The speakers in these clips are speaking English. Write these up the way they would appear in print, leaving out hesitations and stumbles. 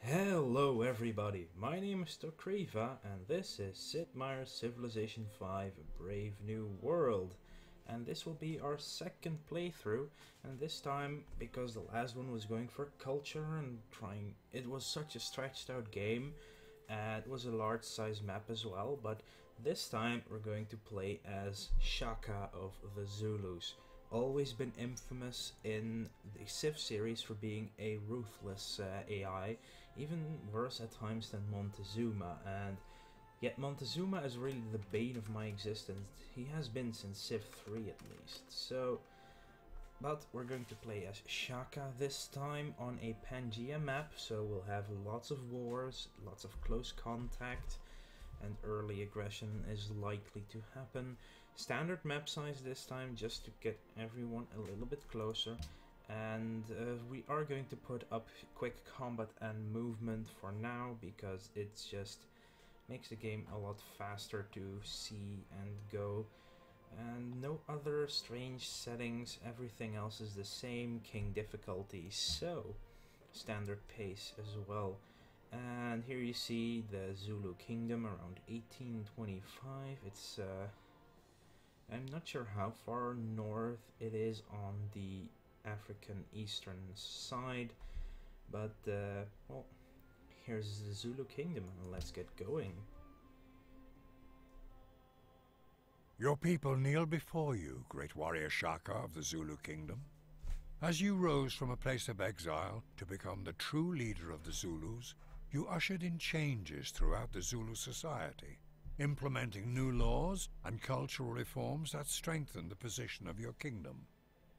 Hello everybody, my name is Tokriva and this is Sid Meier's Civilization 5 A Brave New World. And this will be our second playthrough, and this time, because the last one was going for culture and trying, it was such a stretched out game, it was a large size map as well, but this time we're going to play as Shaka of the Zulus. Always been infamous in the Civ series for being a ruthless AI, even worse at times than Montezuma, and yet Montezuma is really the bane of my existence. He has been since Civ 3 at least. But we're going to play as Shaka this time on a Pangaea map, so we'll have lots of wars, lots of close contact, and early aggression is likely to happen. Standard map size this time, just to get everyone a little bit closer. And we are going to put up quick combat and movement for now, because it's just makes the game a lot faster to see and go. And no other strange settings, everything else is the same, king difficulty, so standard pace as well. And here you see the Zulu kingdom around 1825. It's I'm not sure how far north it is on the African eastern side, but well, here's the Zulu kingdom and let's get going. Your people kneel before you, great warrior Shaka of the Zulu kingdom. As you rose from a place of exile to become the true leader of the Zulus, you ushered in changes throughout the Zulu society, implementing new laws and cultural reforms that strengthened the position of your kingdom.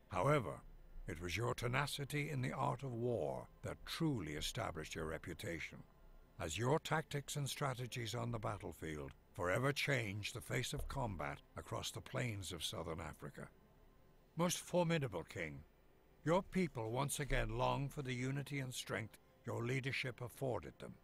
However, it was your tenacity in the art of war that truly established your reputation, as your tactics and strategies on the battlefield forever changed the face of combat across the plains of southern Africa. Most formidable king, your people once again long for the unity and strength your leadership afforded them.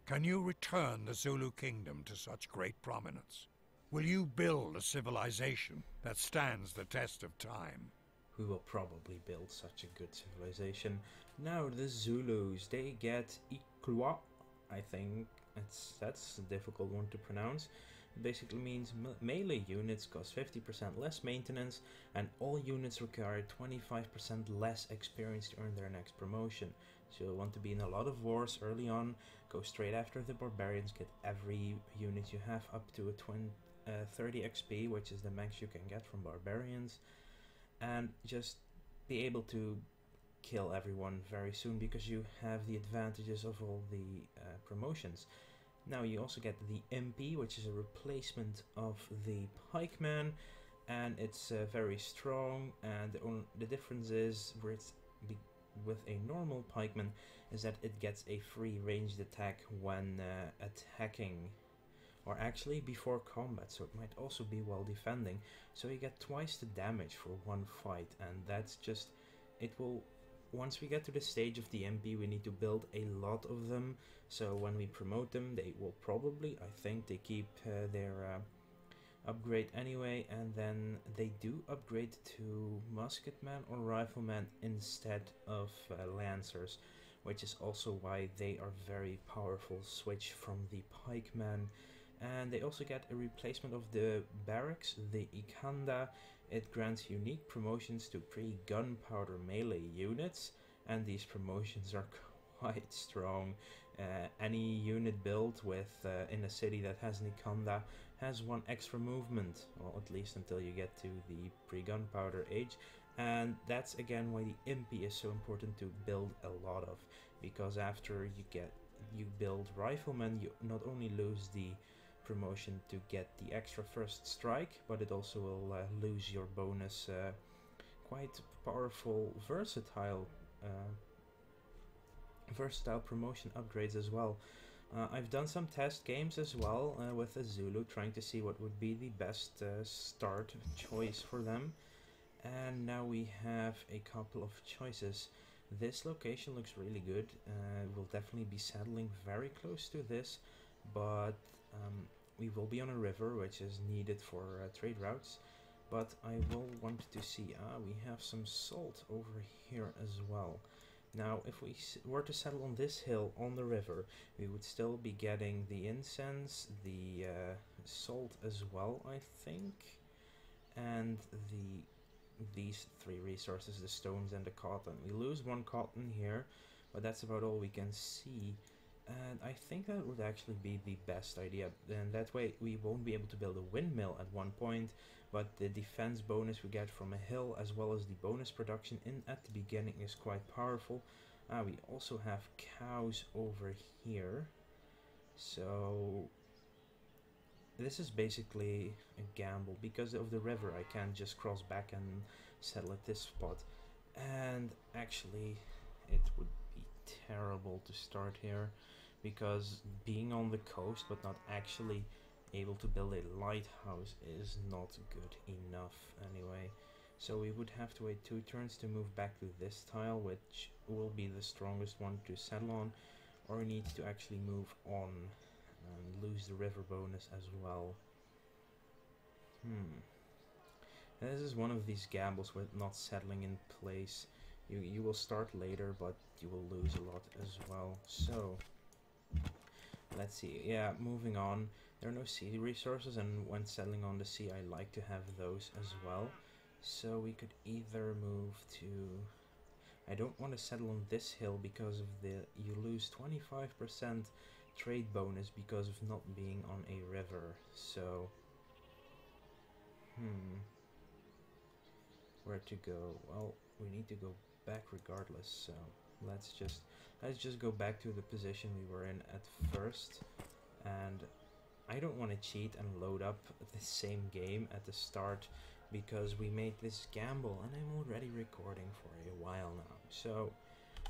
Can you return the Zulu kingdom to such great prominence? Will you build a civilization that stands the test of time? We will probably build such a good civilization. Now the Zulus, they get Iklwa, I think that's a difficult one to pronounce. It basically means melee units cost 50% less maintenance, and all units require 25% less experience to earn their next promotion. So you'll want to be in a lot of wars early on, go straight after the barbarians, get every unit you have up to a 30 XP, which is the max you can get from barbarians, and just be able to kill everyone very soon because you have the advantages of all the promotions. Now you also get the MP, which is a replacement of the pikeman, and it's very strong, and the difference is with a normal pikeman is that it gets a free ranged attack when attacking, or actually before combat, so it might also be while defending, so you get twice the damage for one fight, and that's just, it will, once we get to the stage of the MP, we need to build a lot of them, so when we promote them, they will probably, I think they keep their upgrade anyway, and then they do upgrade to musketman or rifleman instead of lancers, which is also why they are very powerful switch from the pikeman. And they also get a replacement of the barracks, the Ikanda. It grants unique promotions to pre-gunpowder melee units, and these promotions are quite strong. Any unit built with in a city that has an Ikanda has one extra movement, well, at least until you get to the pre-gunpowder age. And that's again why the Impy is so important to build a lot of, because after you build riflemen, you not only lose the promotion to get the extra first strike, but it also will lose your bonus quite powerful versatile promotion upgrades as well. I've done some test games as well with a Zulu, trying to see what would be the best start choice for them, and now we have a couple of choices. This location looks really good. We'll definitely be settling very close to this, but we will be on a river, which is needed for trade routes. But I will want to see, we have some salt over here as well. Now, if we were to settle on this hill on the river, we would still be getting the incense, the salt as well, I think, and these three resources, the stones and the cotton. We lose one cotton here, but that's about all we can see. And I think that would actually be the best idea. Then that way we won't be able to build a windmill at one point, but the defense bonus we get from a hill as well as the bonus production in at the beginning is quite powerful. We also have cows over here. So this is basically a gamble. Because of the river I can't just cross back and settle at this spot. And actually it would be terrible to start here, because being on the coast but not actually able to build a lighthouse is not good enough anyway. So we would have to wait 2 turns to move back to this tile, which will be the strongest one to settle on, or we need to actually move on and lose the river bonus as well. This is one of these gambles with not settling in place. You will start later, but you will lose a lot as well. So let's see. Yeah, moving on. There are no sea resources, and when settling on the sea I like to have those as well. So we could either move to... I don't want to settle on this hill because of you lose 25% trade bonus because of not being on a river. So where to go? Well, we need to go back regardless, so let's just go back to the position we were in at first. And I don't want to cheat and load up the same game at the start, because we made this gamble and I'm already recording for a while now. So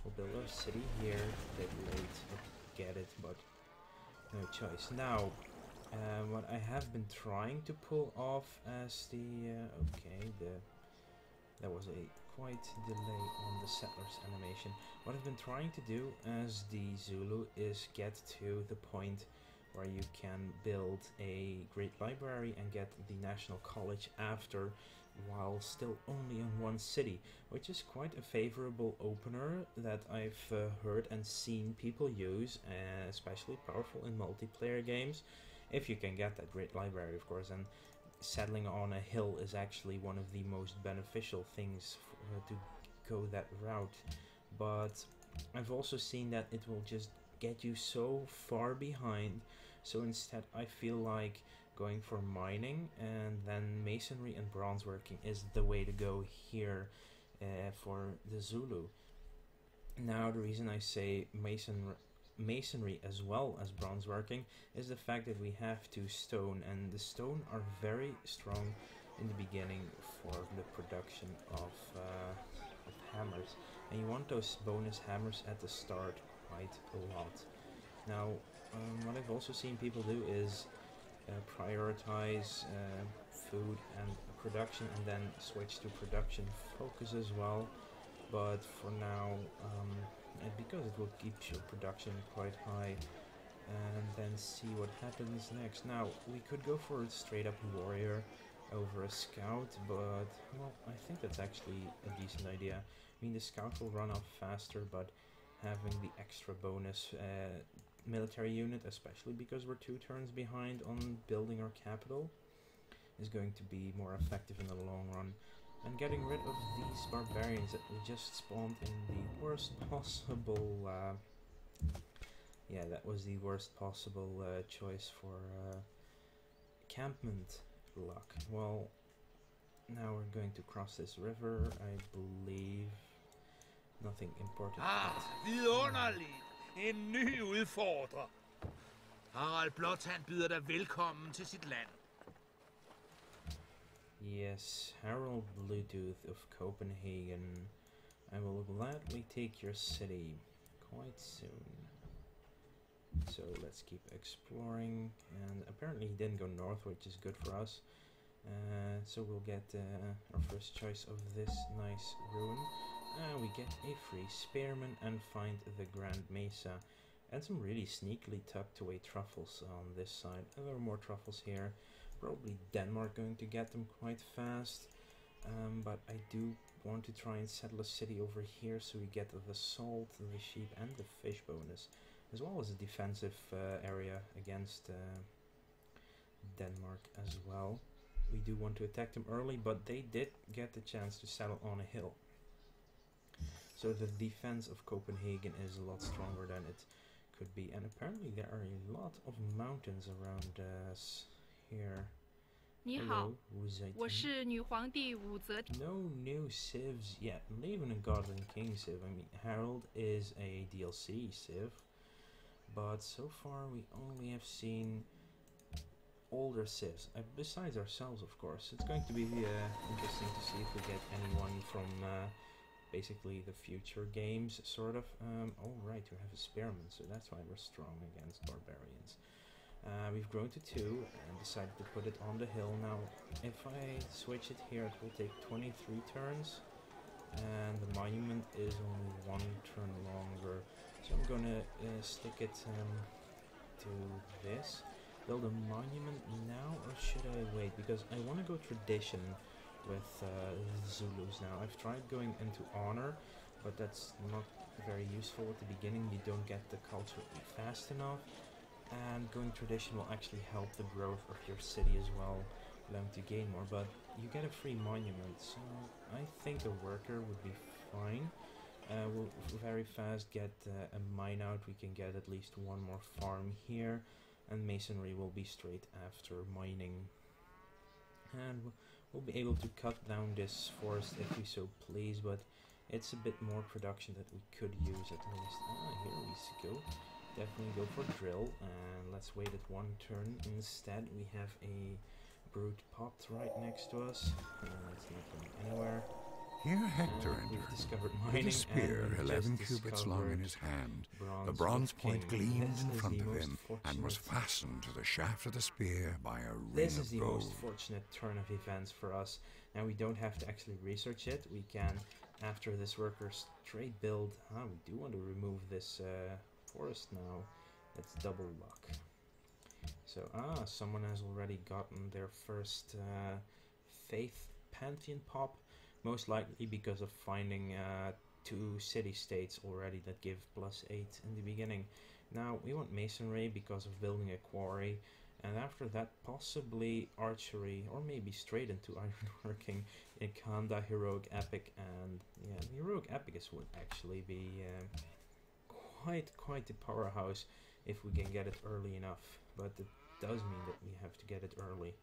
we'll build our city here. A bit late, I get it, but no choice. Now what I have been trying to pull off as the there was a quite delay on the settlers animation. What I've been trying to do as the Zulu is get to the point where you can build a great library and get the National College after, while still only on one city, which is quite a favorable opener that I've heard and seen people use, especially powerful in multiplayer games, if you can get that great library, of course. And settling on a hill is actually one of the most beneficial things to go that route. But I've also seen that it will just get you so far behind, so instead I feel like going for mining, and then masonry and bronze working is the way to go here for the Zulu. Now the reason I say masonry as well as bronze working is the fact that we have 2 stone, and the stone are very strong in the beginning for the production of hammers, and you want those bonus hammers at the start quite a lot. Now what I've also seen people do is prioritize food and production and then switch to production focus as well, but for now and because it will keep your production quite high, and then see what happens next. Now we could go for a straight up warrior over a scout, but well, I think that's actually a decent idea. I mean, the scout will run off faster, but having the extra bonus military unit, especially because we're 2 turns behind on building our capital, is going to be more effective in the long run. And getting rid of these barbarians that we just spawned in the worst possible yeah, that was the worst possible choice for encampment luck. Well, now we're going to cross this river, I believe. Nothing important. Vidunderligt! En ny udfordrer. Harald Blåtand byder dig velkommen til sit land. Yes, Harold Bluetooth of Copenhagen. I will gladly take your city quite soon. So let's keep exploring, and apparently he didn't go north, which is good for us. So we'll get our first choice of this nice ruin. We get a free spearman and find the Grand Mesa, and some really sneakily tucked away truffles on this side. And there are more truffles here. Probably Denmark going to get them quite fast, but I do want to try and settle a city over here so we get the salt, the sheep and the fish bonus, as well as a defensive area against Denmark as well. We do want to attack them early, but they did get the chance to settle on a hill. So the defense of Copenhagen is a lot stronger than it could be. And apparently there are a lot of mountains around us here. 你好，我是女皇帝武则天。 No new civs yet. Not even a Godling King civ. I mean, Harold is a DLC civ. But so far we only have seen older civs, besides ourselves, of course. It's going to be interesting to see if we get anyone from basically the future games, sort of. Oh right, we have a spearman, so that's why we're strong against barbarians. We've grown to 2 and decided to put it on the hill. Now, if I switch it here, it will take 23 turns, and the monument is only 1 turn longer. So I'm gonna stick it to this. Build a monument now, or should I wait? Because I want to go tradition with Zulus now. I've tried going into honor, but that's not very useful at the beginning. You don't get the culture fast enough, and going tradition will actually help the growth of your city as well, allowing to gain more. But you get a free monument, so I think a worker would be fine. We'll very fast get a mine out. We can get at least 1 more farm here, and masonry will be straight after mining. And we'll be able to cut down this forest if we so please, but it's a bit more production that we could use at least. Here we go. Definitely go for drill, and let's wait at 1 turn. Instead, we have a brute popped right next to us. It's not going anywhere. Here Hector entered, with a spear 11 cubits long in his hand. The bronze point gleamed in front of him and was fastened to the shaft of the spear by a ring of gold. This is the most fortunate turn of events for us. Now we don't have to actually research it. We can, after this worker, straight build. We do want to remove this forest now. That's double luck. So, someone has already gotten their first Faith Pantheon pop. Most likely because of finding 2 city-states already that give +8 in the beginning. Now we want masonry because of building a quarry, and after that possibly archery, or maybe straight into ironworking in Kanda Heroic Epic. And yeah, the Heroic Epic would actually be quite a powerhouse if we can get it early enough, but it does mean that we have to get it early.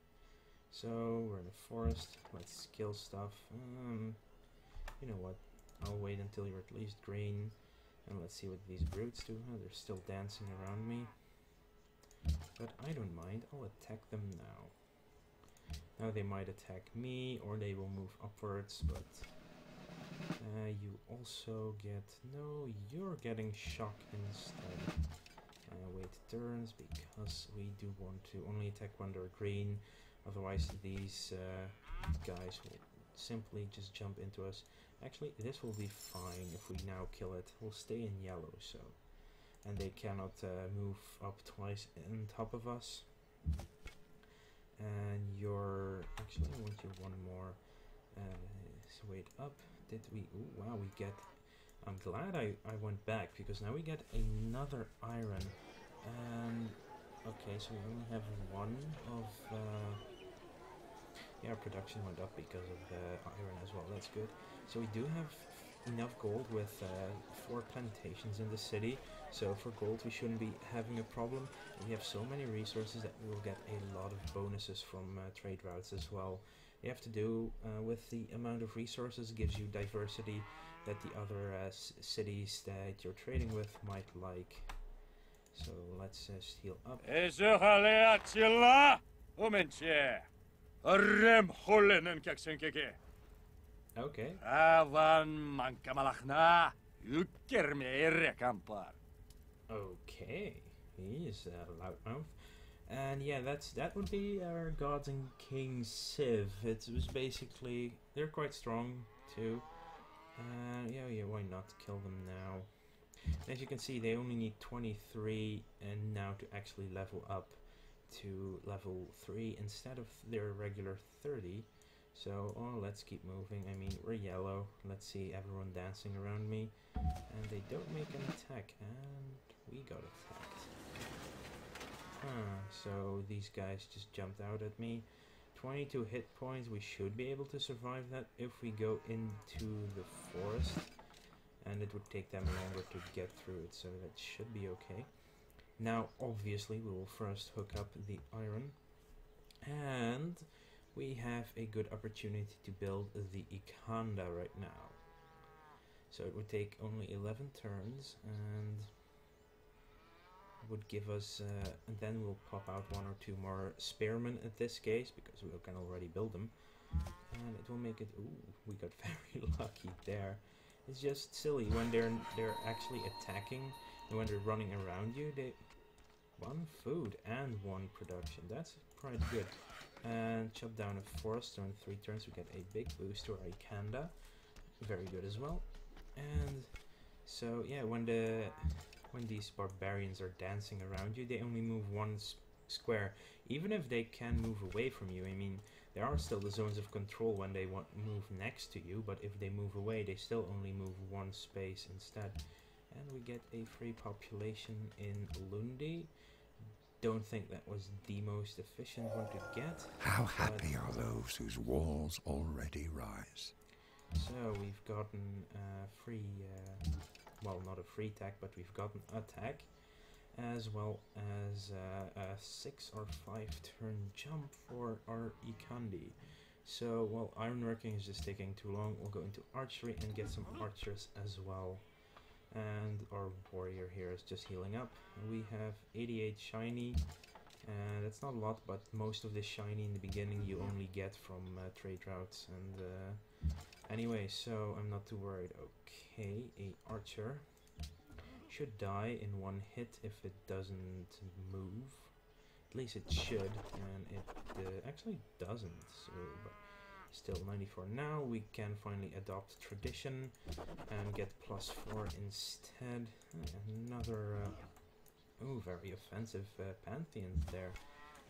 So we're in a forest. Let's kill stuff. You know what? I'll wait until you're at least green, and let's see what these brutes do. They're still dancing around me, but I don't mind. I'll attack them now. Now they might attack me, or they will move upwards. But you also get you're getting shock instead. Wait turns because we do want to only attack when they're green. Otherwise, these guys will simply just jump into us. Actually, this will be fine if we now kill it. We'll stay in yellow, so. And they cannot move up twice on top of us. And actually, I want you 1 more. So wait up. Did we? Ooh, wow, we get. I'm glad I went back, because now we get another iron. And okay, so we only have 1 of. Yeah, production went up because of the iron as well. That's good. So we do have enough gold with 4 plantations in the city. So for gold we shouldn't be having a problem. We have so many resources that we will get a lot of bonuses from trade routes as well. You have to do with the amount of resources gives you diversity that the other cities that you're trading with might like. So let's heal up. Okay. Okay. He is a loudmouth. And yeah, that would be our Gods and Kings Civ. It was basically, they're quite strong too. Yeah, why not kill them now? As you can see, they only need 23 and now to actually level up to level 3 instead of their regular 30. So, oh, let's keep moving. I mean, we're yellow. Let's see everyone dancing around me. And they don't make an attack. And we got attacked. So these guys just jumped out at me. 22 hit points. We should be able to survive that if we go into the forest. And it would take them longer to get through it. So that should be okay. Now, obviously, we will first hook up the iron. And we have a good opportunity to build the Ikanda right now. So it would take only 11 turns and would give us, and then we'll pop out 1 or 2 more spearmen at this case, because we can already build them. And it will make it, ooh, we got very lucky there. It's just silly when they're actually attacking and when they're running around you, they 1 food and 1 production. That's quite good. And chop down a forest, so in 3 turns we get a big boost to our Ikanda. Very good as well. And so yeah, when these barbarians are dancing around you, they only move 1 square. Even if they can move away from you, I mean, there are still the zones of control when they move next to you, but if they move away, they still only move 1 space instead. And we get a free population in Lundi. Don't think that was the most efficient one to get. How happy are those whose walls already rise? So we've gotten free, well, not a free attack, but we've gotten attack, as well as a 6 or 5 turn jump for our Ikandi. So, well, ironworking is just taking too long. We'll go into archery and get some archers as well. And our warrior here is just healing up. We have 88 shiny, and that's not a lot, but most of this shiny in the beginning you only get from trade routes. And anyway, so I'm not too worried. Okay, a archer should die in 1 hit if it doesn't move. At least it should, and it actually doesn't. So, but still 94. Now we can finally adopt tradition and get +4 instead. Another, oh, very offensive pantheons there.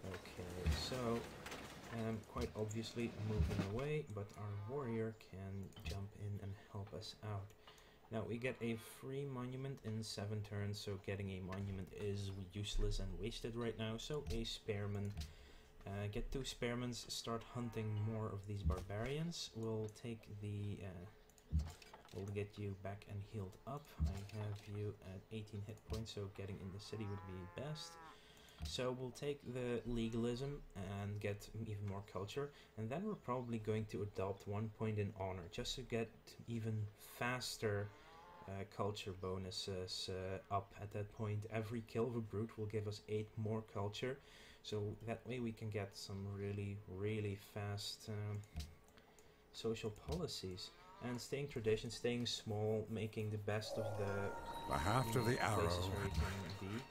Okay, so quite obviously moving away, but our warrior can jump in and help us out. Now we get a free monument in 7 turns, so getting a monument is useless and wasted right now. So a spearman. Get 2 spearmans, start hunting more of these barbarians. We'll take the, we'll get you back and healed up. I have you at 18 hit points, so getting in the city would be best. So we'll take the legalism and get even more culture, and then we're probably going to adopt 1 point in honor, just to get even faster culture bonuses up at that point. Every kill of a brute will give us 8 more culture. So that way we can get some really fast social policies. And staying tradition, staying small, making the best of the haft of the arrow places where we can be.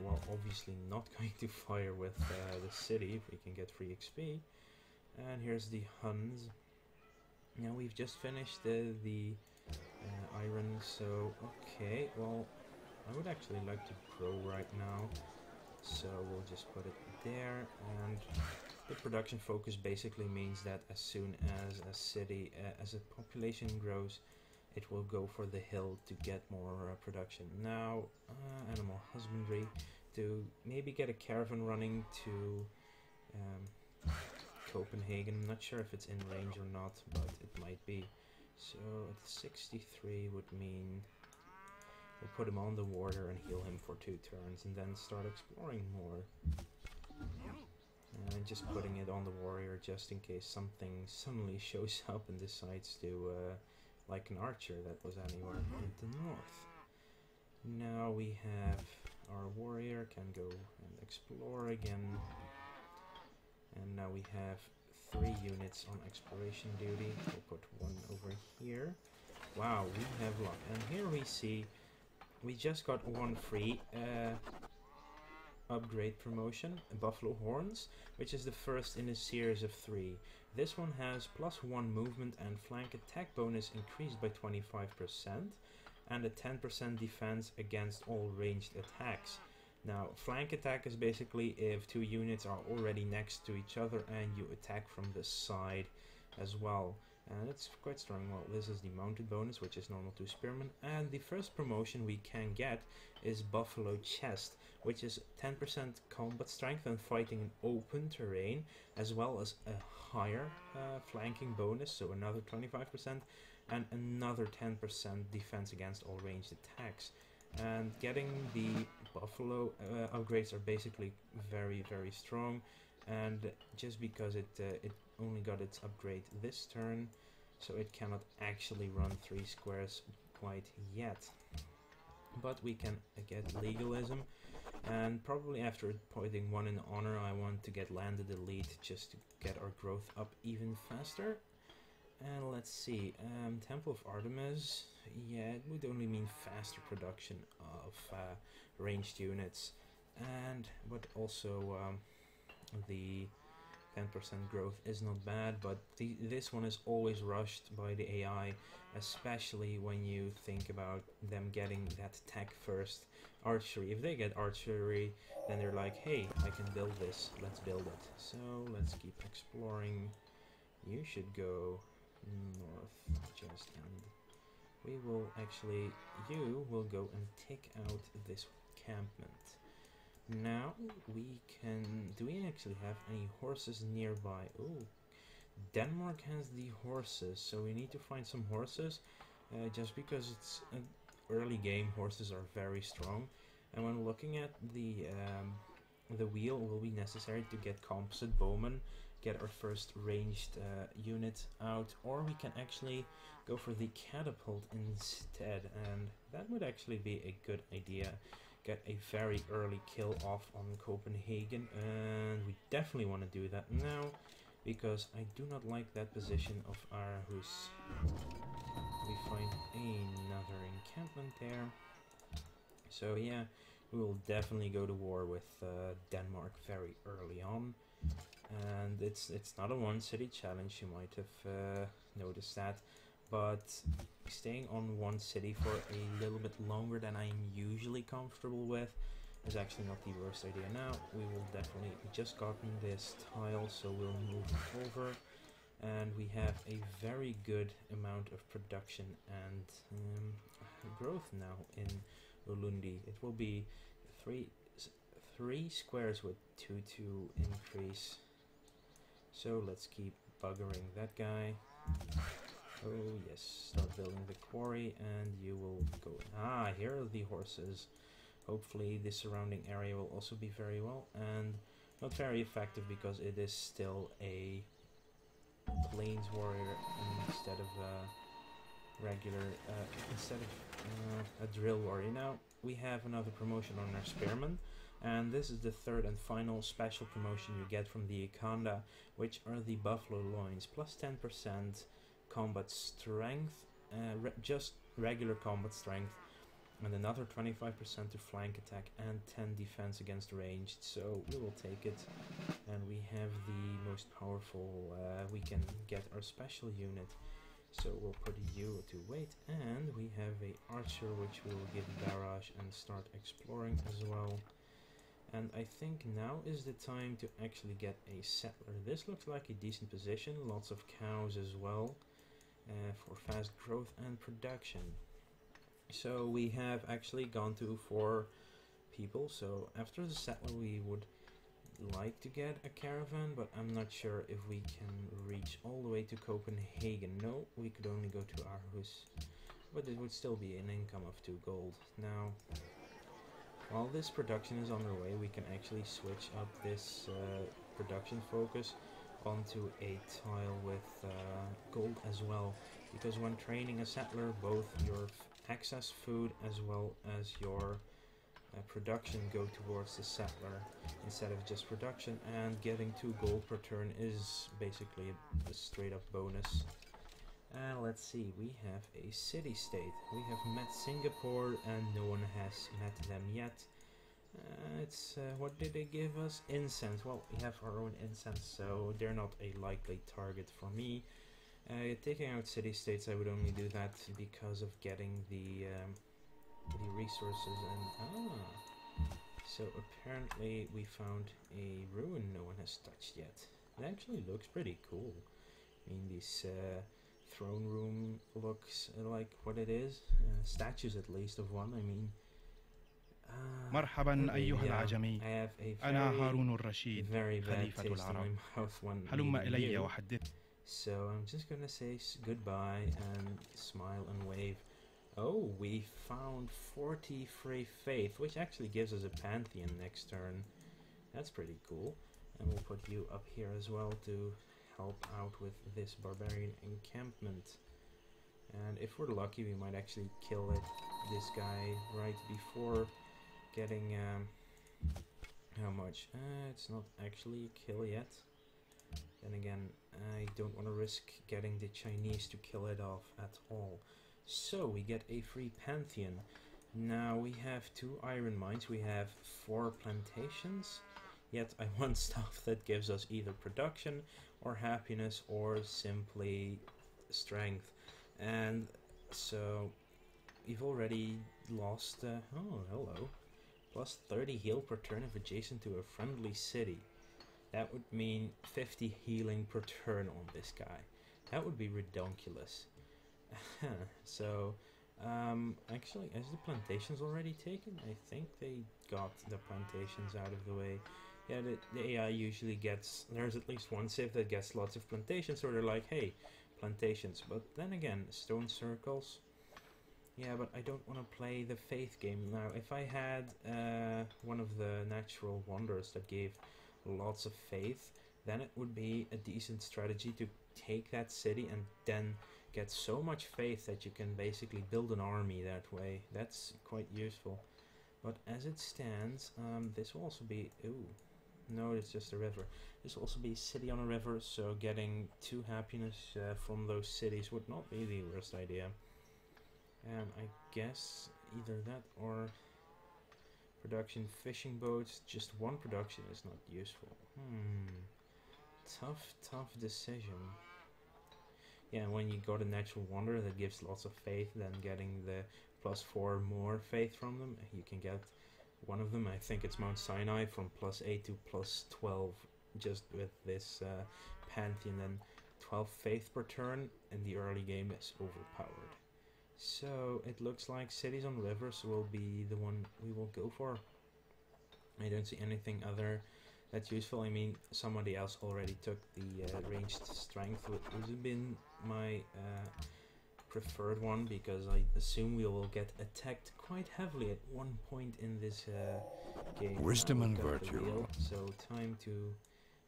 Well, obviously not going to fire with the city if we can get free XP. And here's the Huns. Now we've just finished the iron, so okay, well, I would actually like to grow right now. So we'll just put it there, and the production focus basically means that as soon as a city, as a population grows, it will go for the hill to get more production. Now, animal husbandry, to maybe get a caravan running to Copenhagen. I'm not sure if it's in range or not, but it might be. So 63 would mean we'll put him on the water and heal him for 2 turns, and then start exploring more. And just putting it on the warrior just in case something suddenly shows up and decides to, like an archer that was anywhere in the north. Now we have our warrior can go and explore again. And now we have 3 units on exploration duty. We'll put 1 over here. Wow, we have luck. And here we see we just got 1 free upgrade promotion, Buffalo Horns, which is the first in a series of 3. This one has +1 movement and flank attack bonus increased by 25%, and a 10% defense against all ranged attacks. Now, flank attack is basically if two units are already next to each other and you attack from the side as well. And it's quite strong. Well, this is the mounted bonus, which is normal to spearmen. And the first promotion we can get is Buffalo Chest, which is 10% combat strength and fighting in open terrain, as well as a higher flanking bonus, so another 25%, and another 10% defense against all ranged attacks. And getting the Buffalo upgrades are basically very, very strong. And just because it only got its upgrade this turn, so it cannot actually run 3 squares quite yet. But we can get legalism, and probably after putting 1 in honor, I want to get landed elite just to get our growth up even faster. And let's see, Temple of Artemis, yeah, it would only mean faster production of ranged units, but also the 10% growth is not bad, but this one is always rushed by the AI, especially when you think about them getting that tech first. Archery, if they get archery, then they're like, hey, I can build this, let's build it. So let's keep exploring. You should go north just, and we will actually, you will go and take out this encampment. Now we can, do we actually have any horses nearby? Oh, Denmark has the horses, so we need to find some horses, just because it's an early game. Horses are very strong, and when looking at the wheel, it will be necessary to get composite bowmen, get our first ranged unit out, or we can actually go for the catapult instead, and that would actually be a good idea. Get a very early kill off on Copenhagen, and we definitely want to do that now, because I do not like that position of Aarhus. We find another encampment there, so yeah, we will definitely go to war with Denmark very early on. And it's not a one city challenge, you might have noticed that, but staying on one city for a little bit longer than I'm usually comfortable with is actually not the worst idea. Now we will definitely, we just gotten this tile, so we'll move over, and we have a very good amount of production and growth now in Ulundi. It will be three squares with 2 to increase. So let's keep buggering that guy. Oh yes, start building the quarry, and you will go. Ah, here are the horses. Hopefully the surrounding area will also be very well, and not very effective because it is still a plains warrior instead of a regular, a drill warrior. Now we have another promotion on our spearmen, and this is the third and final special promotion you get from the Ikanda, which are the buffalo loins, plus 10% combat strength, just regular combat strength, and another 25% to flank attack and 10 defense against ranged. So we will take it, and we have the most powerful, we can get our special unit, so we'll put you to wait, and we have a archer which will give barrage and start exploring as well. And I think now is the time to actually get a settler. This looks like a decent position, lots of cows as well, for fast growth and production. So we have actually gone to 4 people, so after the settler we would like to get a caravan, but I'm not sure if we can reach all the way to Copenhagen. No, we could only go to Aarhus, but it would still be an income of 2 gold. Now, while this production is underway, we can actually switch up this production focus onto a tile with gold as well, because when training a settler, both your excess food as well as your production go towards the settler instead of just production, and getting 2 gold per turn is basically a straight up bonus. And let's see, we have a city-state. We have met Singapore and no one has met them yet. What did they give us? Incense. Well, we have our own incense, so they're not a likely target for me. Taking out city-states, I would only do that because of getting the resources. And So apparently we found a ruin no one has touched yet. It actually looks pretty cool. I mean, this throne room looks like what it is. Statues at least of one, I mean. مرحبا أيها العجمي. I have a أنا هارون الرشيد very bad خليفة taste in العرب. my mouth when هلم meeting إلي you. وحدث. So I'm just gonna say goodbye and smile and wave. Oh, we found 40 free faith, which actually gives us a pantheon next turn. That's pretty cool. And we'll put you up here as well to help out with this barbarian encampment. And if we're lucky, we might actually kill this guy right before getting how much? It's not actually a kill yet. Then again, I don't want to risk getting the Chinese to kill it off at all. So we get a free pantheon. Now we have 2 iron mines, we have 4 plantations. Yet I want stuff that gives us either production or happiness or simply strength. And so we've already lost oh hello, plus 30 heal per turn if adjacent to a friendly city. That would mean 50 healing per turn on this guy. That would be redonkulous. So actually, is the plantations already taken? I think they got the plantations out of the way. Yeah, the AI usually gets, there's at least one civ that gets lots of plantations, so they're like, hey, plantations. But then again, stone circles. Yeah, but I don't want to play the faith game. Now, if I had one of the natural wonders that gave lots of faith, then it would be a decent strategy to take that city and then get so much faith that you can basically build an army that way. That's quite useful. But as it stands, this will also be... Ooh, no, it's just a river. This will also be a city on a river, so getting 2 happiness from those cities would not be the worst idea. And I guess either that or production fishing boats. Just 1 production is not useful. Tough decision. Yeah, when you got a natural wonder that gives lots of faith, then getting the +4 more faith from them, you can get one of them. I think it's Mount Sinai from +8 to +12 just with this pantheon. Then 12 faith per turn in the early game is overpowered. So it looks like cities on rivers will be the one we will go for. I don't see anything other that's useful. I mean, somebody else already took the ranged strength, which would have been my preferred one, because I assume we will get attacked quite heavily at one point in this game. Wisdom and virtue. So time to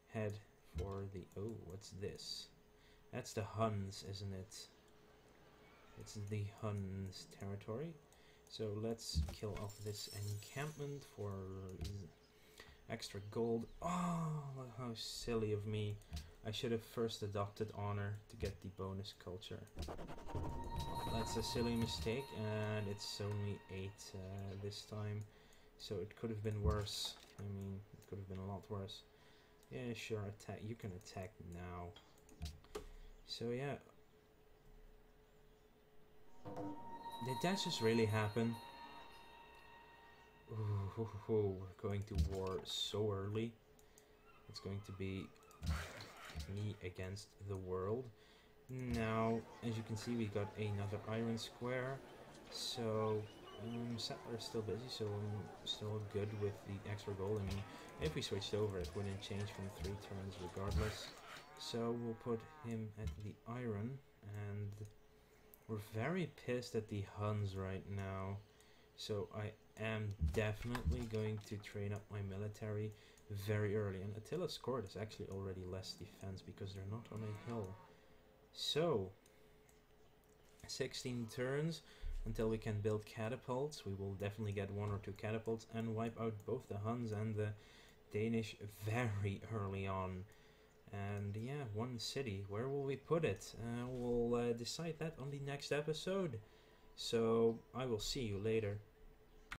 head for the... Oh, what's this? That's the Huns, isn't it? It's the Huns territory. So let's kill off this encampment for extra gold. Oh, how silly of me. I should have first adopted honor to get the bonus culture. That's a silly mistake, and it's only 8 this time. So it could have been worse. I mean, it could have been a lot worse. Yeah, sure, attack. You can attack now. So yeah. Did that just really happen? Ooh, we're going to war so early. It's going to be me against the world. Now, as you can see, we got another iron square. So, Settler's still busy, so I'm still good with the extra gold. I mean, if we switched over, it wouldn't change from 3 turns regardless. So, we'll put him at the iron, and we're very pissed at the Huns right now. So, I am definitely going to train up my military very early. And Attila's court is actually already less defense because they're not on a hill. So, 16 turns until we can build catapults. We will definitely get 1 or 2 catapults and wipe out both the Huns and the Danish very early on. And yeah, 1 city. Where will we put it? We'll decide that on the next episode. So, I will see you later.